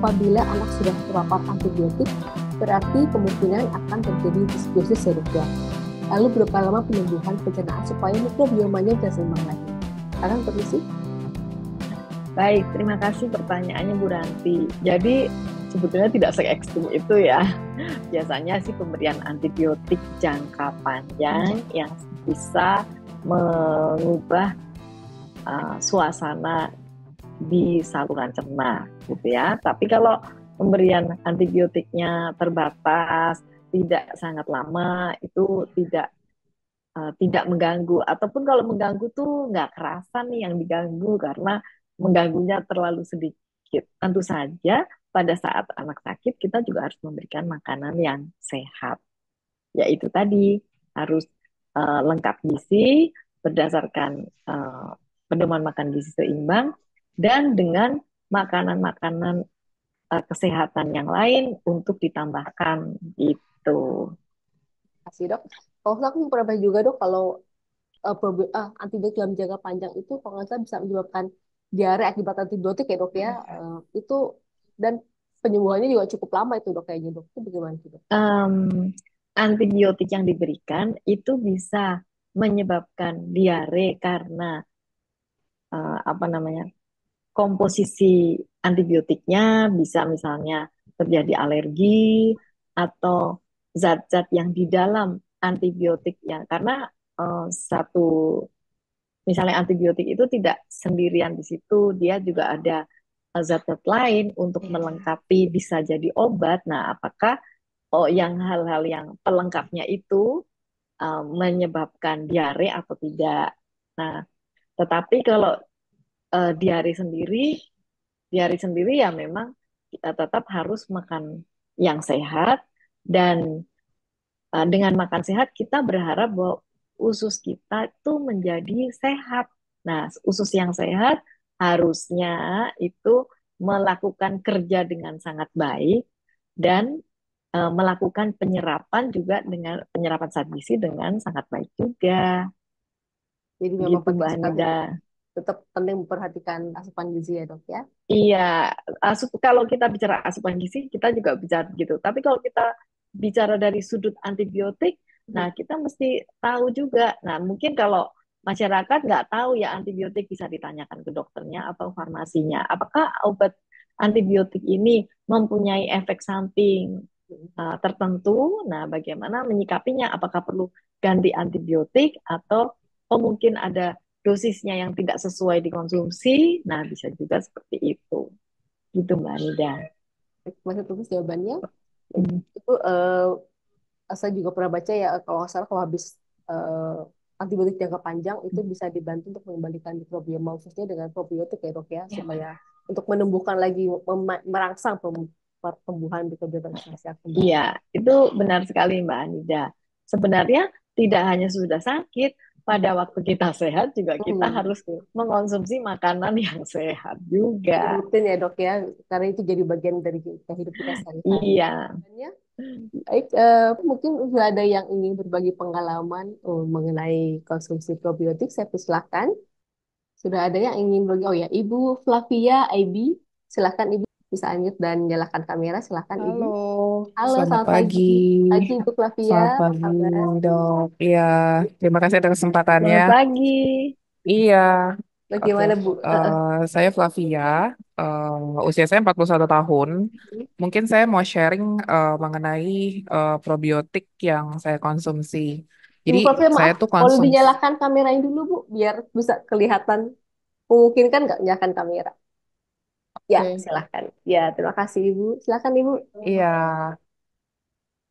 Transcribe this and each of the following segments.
apabila anak sudah terpapar antibiotik, berarti kemungkinan akan terjadi disbiosis serubra. Lalu berapa lama penyembuhan pencernaan supaya mikrobiomanya bisa seimbang lagi? Akan permisi? Baik, terima kasih pertanyaannya Bu Ranti. Jadi sebetulnya tidak se-ekstrim itu ya. Biasanya sih pemberian antibiotik jangka panjang yang bisa mengubah suasana di saluran cerna gitu ya. Tapi kalau pemberian antibiotiknya terbatas, tidak sangat lama, itu tidak mengganggu. Ataupun kalau mengganggu tuh nggak kerasa nih yang diganggu karena mengganggunya terlalu sedikit. Tentu saja pada saat anak sakit kita juga harus memberikan makanan yang sehat. Yaitu tadi harus lengkap gizi berdasarkan pedoman makan gizi seimbang dan dengan makanan-makanan kesehatan yang lain untuk ditambahkan gitu. Kasih dok. Kalau aku pernah baca juga dok, kalau antibiotik dalam jangka panjang itu kalau nggak salah bisa menyebabkan diare akibat antibiotik ya dok ya. Itu dan penyembuhannya juga cukup lama itu dok kayaknya dok. Itu bagaimana sih dok? Em, Antibiotik yang diberikan itu bisa menyebabkan diare karena apa namanya komposisi antibiotiknya bisa misalnya terjadi alergi atau zat-zat yang di dalam antibiotik yang karena satu misalnya antibiotik itu tidak sendirian di situ, dia juga ada zat-zat lain untuk melengkapi bisa jadi obat. Nah, apakah yang hal-hal yang pelengkapnya itu menyebabkan diare atau tidak? Nah, tetapi kalau diare sendiri ya memang kita tetap harus makan yang sehat dan dengan makan sehat kita berharap bahwa usus kita itu menjadi sehat. Nah, usus yang sehat harusnya itu melakukan kerja dengan sangat baik dan melakukan penyerapan juga dengan penyerapan zat gizi dengan sangat baik juga. Jadi memang Begitu penting Mbak sekali Nida. tetap penting memperhatikan asupan gizi ya dok ya. Iya, kalau kita bicara asupan gizi, kita juga bicara gitu. Tapi kalau kita bicara dari sudut antibiotik, nah kita mesti tahu juga. Nah, mungkin kalau masyarakat nggak tahu ya antibiotik bisa ditanyakan ke dokternya atau farmasinya. Apakah obat antibiotik ini mempunyai efek samping tertentu? Nah, bagaimana menyikapinya? Apakah perlu ganti antibiotik atau mungkin ada dosisnya yang tidak sesuai dikonsumsi, nah bisa juga seperti itu. Gitu Mbak Nida. Masih tunggu jawabannya. Hmm. Itu saya juga pernah baca ya kalau nggak salah kalau habis eh, antibiotik jangka panjang itu bisa dibantu untuk mengembalikan mikrobioma khususnya dengan probiotik ya dok ya supaya untuk menumbuhkan lagi merangsang pertumbuhan mikrobiota sehat Iya, kembali. itu benar sekali Mbak Anida. Sebenarnya tidak hanya sudah sakit, pada waktu kita sehat juga kita harus Betul. mengonsumsi makanan yang sehat juga. Rutin ya dok ya karena itu jadi bagian dari kehidupan kita sehari-hari. Iya. Ya, baik, mungkin sudah ada yang ingin berbagi pengalaman mengenai konsumsi probiotik, saya persilahkan. Sudah ada yang ingin berbagi, oh ya, Ibu Flavia, IB, silahkan Ibu bisa unmute dan nyalakan kamera, silahkan Ibu. Halo, Halo, selamat selamat pagi. pagi. Pagi Ibu Flavia, Selamat apa pagi, kabar? dok. Iya, terima kasih atas kesempatannya. Selamat pagi. Iya, oke. Bagaimana Bu? Saya Flavia, usia saya 41 tahun. Mungkin saya mau sharing mengenai probiotik yang saya konsumsi. Jadi Ibu Flavia, saya maaf, tuh boleh konsumsi, dinyalakan kameranya dulu Bu, biar bisa kelihatan. Memungkinkan nggak nyalakan kamera? Ya, oke. silahkan. Ya, terima kasih Ibu. Silahkan Ibu. Iya,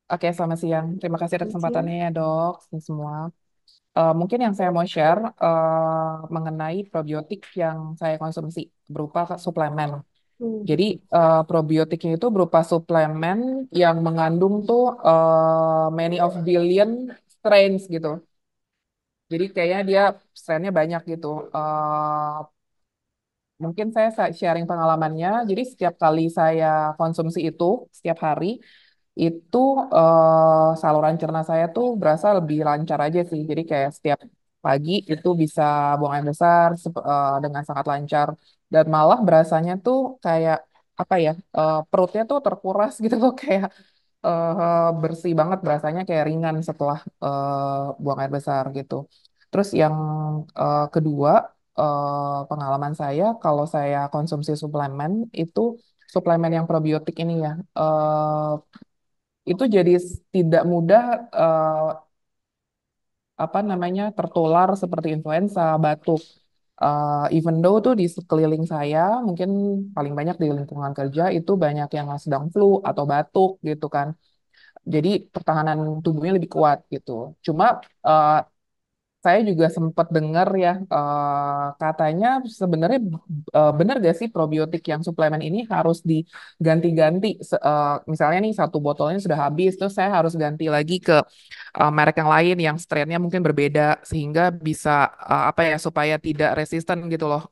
oke, selamat siang. Terima kasih atas Selamat siang. kesempatannya ya, dok, semua. Mungkin yang saya mau share mengenai probiotik yang saya konsumsi berupa suplemen. Hmm. Jadi probiotiknya itu berupa suplemen yang mengandung tuh many of billion strains gitu. Jadi kayaknya dia strainnya banyak gitu. Mungkin saya sharing pengalamannya. Jadi setiap kali saya konsumsi itu setiap hari itu saluran cerna saya tuh berasa lebih lancar aja sih. Jadi kayak setiap pagi itu bisa buang air besar dengan sangat lancar dan malah berasanya tuh kayak apa ya, perutnya tuh terkuras gitu loh, kayak bersih banget, berasanya kayak ringan setelah buang air besar gitu. Terus yang kedua, pengalaman saya kalau saya konsumsi suplemen itu, suplemen yang probiotik ini ya, itu jadi tidak mudah eh, apa namanya, tertular seperti influenza, batuk. Even though tuh di sekeliling saya, mungkin paling banyak di lingkungan kerja itu banyak yang sedang flu atau batuk gitu kan. Jadi pertahanan tubuhnya lebih kuat gitu. Cuma eh, saya juga sempat dengar ya, katanya sebenarnya benar gak sih probiotik yang suplemen ini harus diganti-ganti. Misalnya nih satu botolnya sudah habis, terus saya harus ganti lagi ke merek yang lain yang strainnya mungkin berbeda, sehingga bisa apa ya, supaya tidak resisten gitu loh,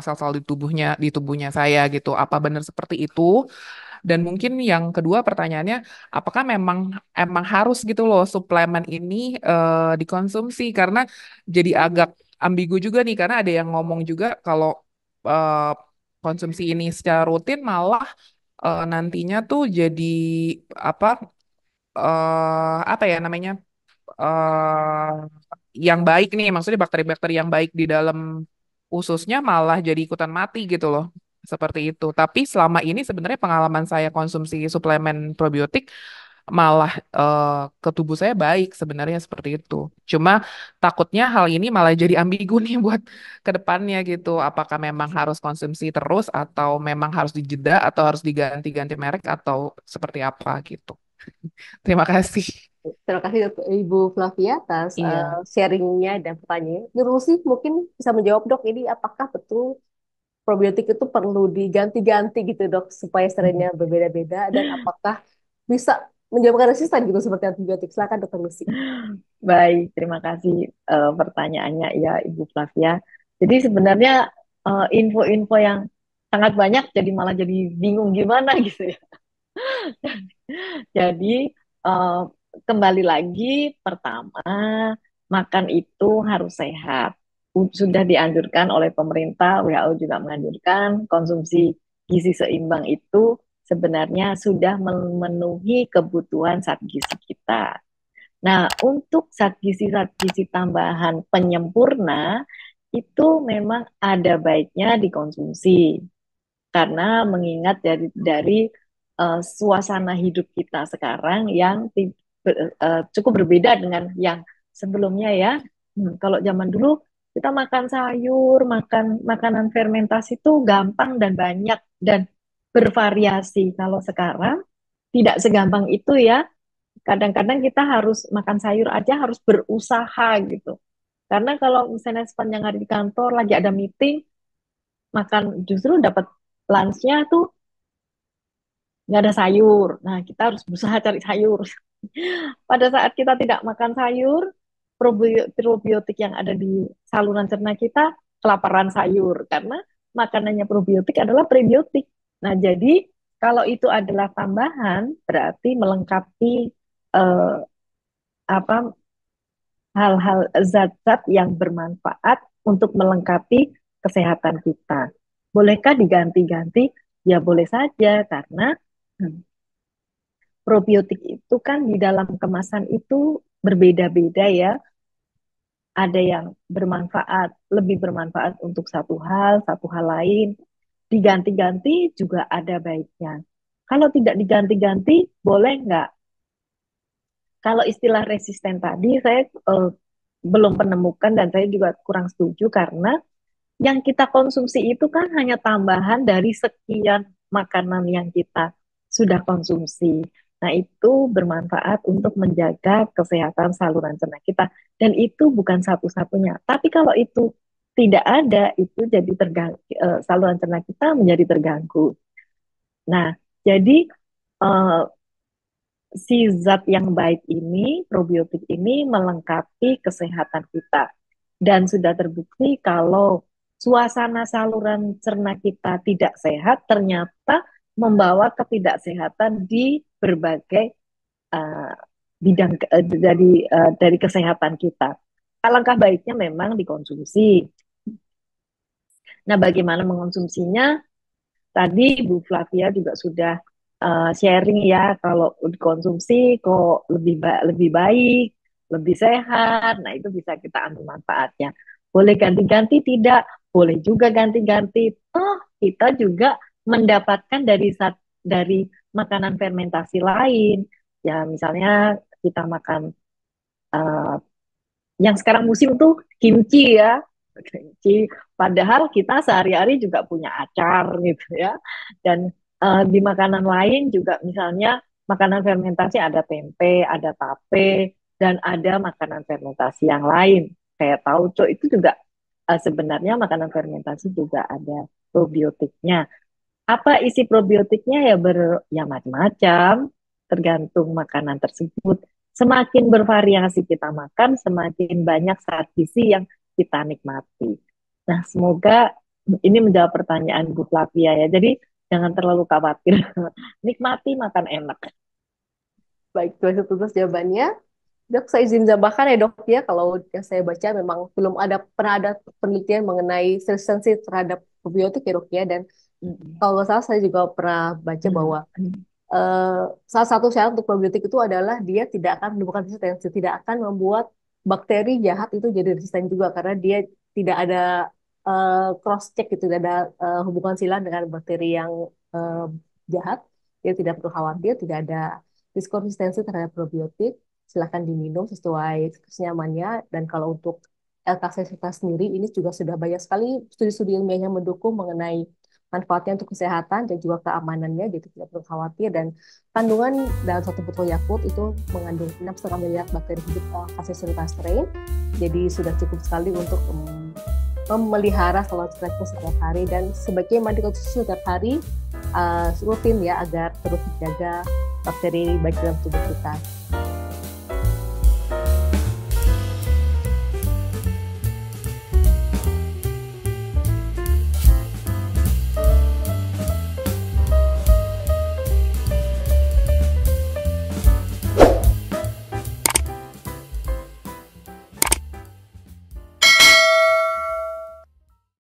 sel-sel di tubuhnya saya gitu. Apa benar seperti itu? Dan mungkin yang kedua pertanyaannya, apakah emang harus gitu loh suplemen ini dikonsumsi? Karena jadi agak ambigu juga nih, karena ada yang ngomong juga kalau eh, konsumsi ini secara rutin malah nantinya tuh jadi apa, apa ya namanya, eh yang baik nih, maksudnya bakteri-bakteri yang baik di dalam ususnya malah jadi ikutan mati gitu loh. Seperti itu. Tapi selama ini sebenarnya pengalaman saya konsumsi suplemen probiotik malah ke tubuh saya baik sebenarnya, seperti itu. Cuma takutnya hal ini malah jadi ambigu nih buat ke depannya gitu. Apakah memang harus konsumsi terus atau memang harus dijeda atau harus diganti-ganti merek atau seperti apa gitu. Terima kasih. Terima kasih Ibu Flavia atas Iya. sharingnya dan pertanyaannya. Menurut sih mungkin bisa menjawab dok, ini apakah betul probiotik itu perlu diganti-ganti gitu dok supaya strainnya berbeda-beda dan apakah bisa menyebabkan resisten gitu seperti antibiotik? Silakan dokter Lucy. Baik, terima kasih pertanyaannya ya Ibu Flavia. Jadi sebenarnya info-info yang sangat banyak jadi malah jadi bingung gimana gitu ya. Jadi eh, kembali lagi pertama, makan itu harus sehat. Sudah dianjurkan oleh pemerintah, WHO juga menganjurkan konsumsi gizi seimbang itu sebenarnya sudah memenuhi kebutuhan zat gizi kita. Nah, untuk zat gizi tambahan penyempurna itu memang ada baiknya dikonsumsi karena mengingat suasana hidup kita sekarang yang cukup berbeda dengan yang sebelumnya ya. Kalau zaman dulu kita makan sayur, makan makanan fermentasi itu gampang dan banyak dan bervariasi. Kalau sekarang tidak segampang itu ya. Kadang-kadang kita harus makan sayur aja harus berusaha gitu. Karena kalau misalnya sepanjang hari di kantor lagi ada meeting, makan justru dapat lunch-nya tuh nggak ada sayur. Nah, kita harus berusaha cari sayur. Pada saat kita tidak makan sayur, probiotik yang ada di saluran cerna kita kelaparan sayur karena makanannya probiotik adalah prebiotik. Nah, jadi kalau itu adalah tambahan, berarti melengkapi eh, apa hal-hal zat-zat yang bermanfaat untuk melengkapi kesehatan kita. Bolehkah diganti-ganti? Ya boleh saja karena hmm, probiotik itu kan di dalam kemasan itu berbeda-beda ya. Ada yang bermanfaat, lebih bermanfaat untuk satu hal lain. Diganti-ganti juga ada baiknya. Kalau tidak diganti-ganti, boleh nggak? Kalau istilah resisten tadi, saya belum menemukan dan saya juga kurang setuju karena yang kita konsumsi itu kan hanya tambahan dari sekian makanan yang kita sudah konsumsi. Nah, itu bermanfaat untuk menjaga kesehatan saluran cerna kita. Dan itu bukan satu-satunya. Tapi kalau itu tidak ada, itu jadi terganggu, saluran cerna kita menjadi terganggu. Nah, jadi eh, si zat yang baik ini, probiotik ini melengkapi kesehatan kita. Dan sudah terbukti kalau suasana saluran cerna kita tidak sehat, ternyata membawa ketidaksehatan di berbagai uh, bidang dari kesehatan kita. Alangkah baiknya memang dikonsumsi. Nah, bagaimana mengonsumsinya? tadi Bu Flavia juga sudah sharing ya, kalau dikonsumsi kok lebih baik, lebih sehat. Nah, itu bisa kita ambil manfaatnya. Boleh ganti-ganti tidak? Boleh juga ganti-ganti. Oh, kita juga mendapatkan dari makanan fermentasi lain. Ya, misalnya kita makan eh, yang sekarang musim tuh kimchi ya. Kimchi. Padahal kita sehari-hari juga punya acar gitu ya. Dan di makanan lain juga misalnya makanan fermentasi ada tempe, ada tape, dan ada makanan fermentasi yang lain. Kayak tauco itu juga sebenarnya makanan fermentasi juga ada probiotiknya. Apa isi probiotiknya ya ya macam-macam, tergantung makanan tersebut. Semakin bervariasi kita makan, semakin banyak zat gizi yang kita nikmati. Nah, semoga ini menjawab pertanyaan Bu Flavia ya. Jadi jangan terlalu khawatir. Nikmati makan enak. Baik, itu terus jawabannya. Dok, saya izin tambahkan ya dok ya, kalau yang saya baca memang belum pernah ada penelitian mengenai resistensi terhadap probiotik ya dok ya, dan kalau nggak salah saya juga pernah baca bahwa eh, salah satu syarat untuk probiotik itu adalah dia tidak akan menimbulkan resistensi, tidak akan membuat bakteri jahat itu jadi resisten juga karena dia tidak ada cross check gitu, tidak ada hubungan silang dengan bakteri yang eh, jahat. Dia tidak perlu khawatir, tidak ada risiko resistensi terhadap probiotik. Silahkan diminum sesuai kesenyamannya. Dan kalau untuk L-Kasetina sendiri, ini juga sudah banyak sekali studi-studi ilmiah yang mendukung mengenai manfaatnya untuk kesehatan dan juga keamanannya, jadi tidak perlu khawatir. Dan kandungan dalam satu botol Yakult itu mengandung 6,5 miliar bakteri hidup Casetina strain, jadi sudah cukup sekali untuk memelihara saluran lactose setiap hari, dan sebaiknya mandi konsumsi setiap hari rutin ya, agar terus menjaga bakteri baik dalam tubuh kita.